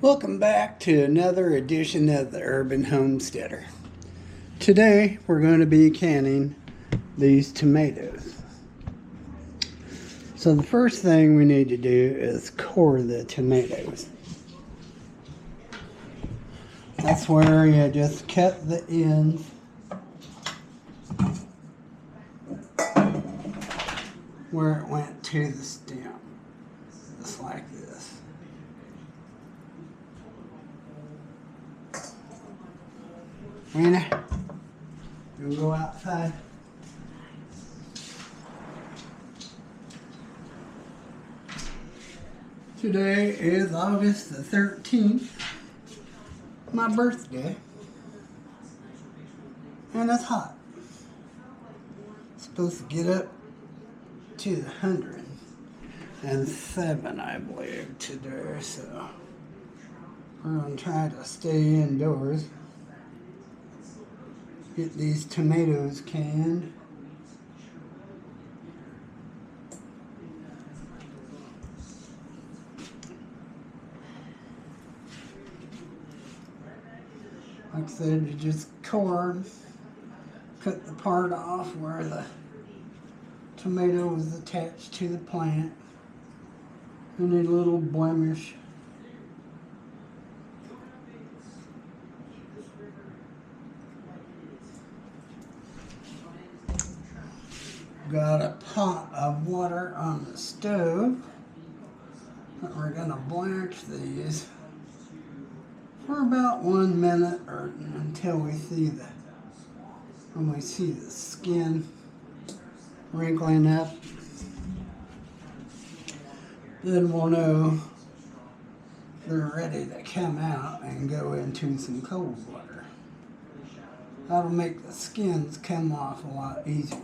Welcome back to another edition of the Urban Homesteader. Today we're going to be canning these tomatoes. So the first thing we need to do is core the tomatoes. That's where you just cut the ends where it went to the stem, just like this. Rena, you go outside. Today is August the 13th, my birthday, and it's hot. It's supposed to get up to the 107, I believe, today, so we're going to try to stay indoors. Get these tomatoes canned. Like I said, you just cut the part off where the tomato was attached to the plant. Any little blemish. Got a pot of water on the stove. We're gonna blanch these for about 1 minute or until we see the skin wrinkling up. Then we'll know they're ready to come out and go into some cold water. That'll make the skins come off a lot easier.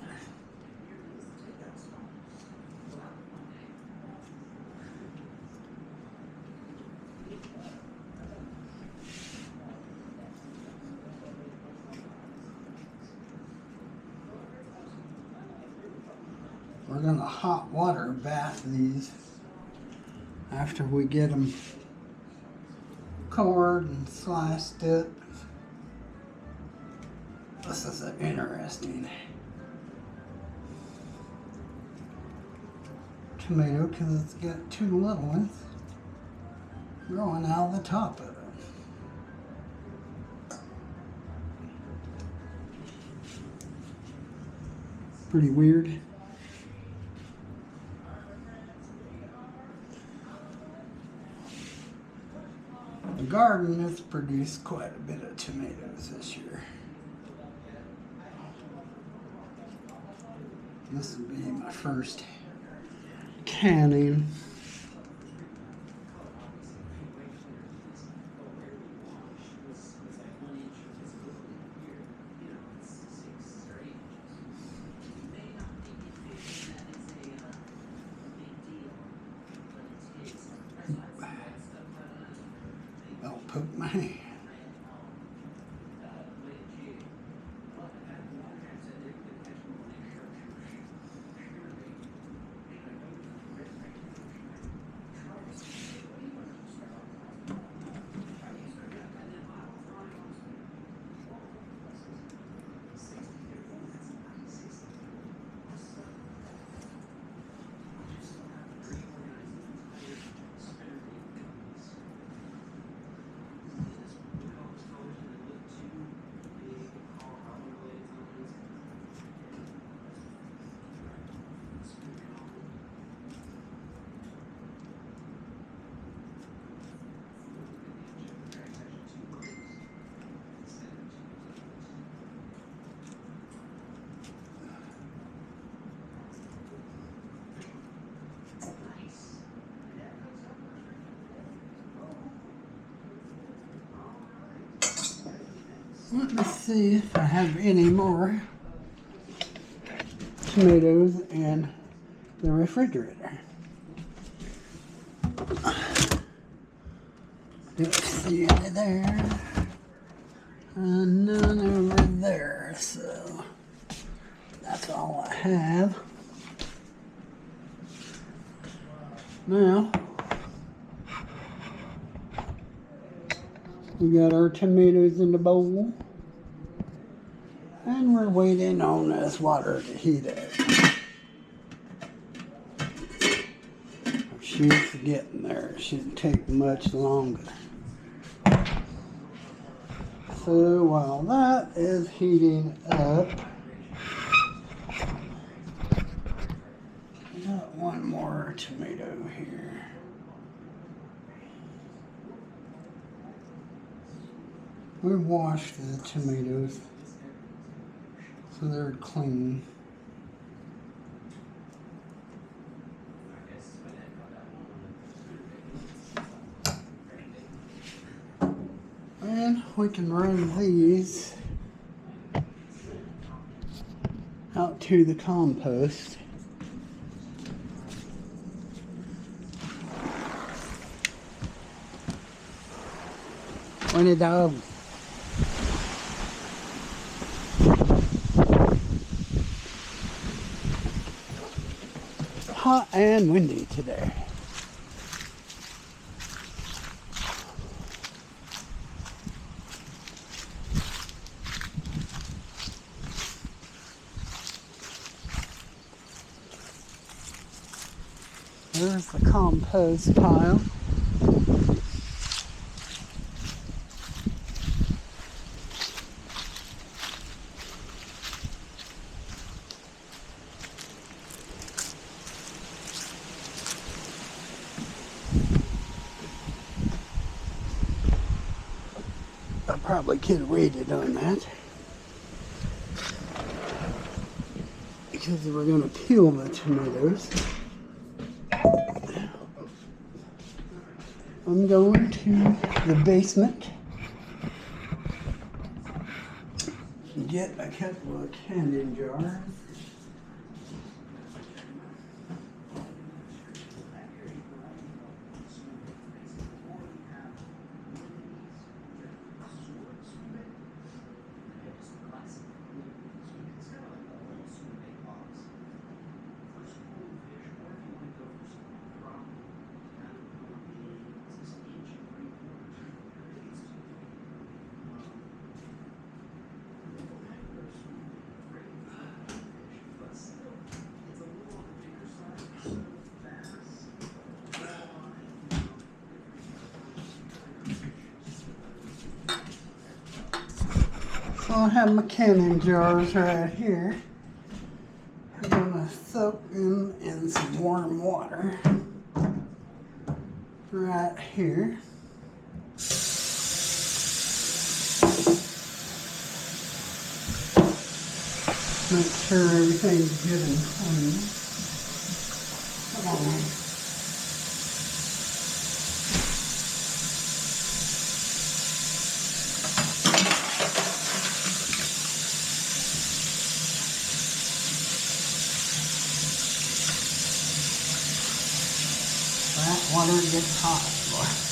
We're going to hot water bath these after we get them cored and sliced up. This is an interesting tomato because it's got two little ones growing out of the top of it. Pretty weird. The garden has produced quite a bit of tomatoes this year. This will be my first canning. I'll poke my hand. Let me see if I have any more tomatoes in the refrigerator. Don't see any there. And none over there, so that's all I have. Now, We got our tomatoes in the bowl. And we're waiting on this water to heat up. She's getting there. It shouldn't take much longer. So while that is heating up, I got one more tomato here. We washed the tomatoes so they're clean. And we can run these out to the compost. Winnie dog. Hot and windy today. There's the compost pile. I probably could have waited on that, because we're going to peel the tomatoes. I'm going to the basement and get a couple of canning jars. So I have my canning jars right here. I'm gonna soak them in some warm water right here. Make sure everything's good and clean. Come on. That water gets hot, boy.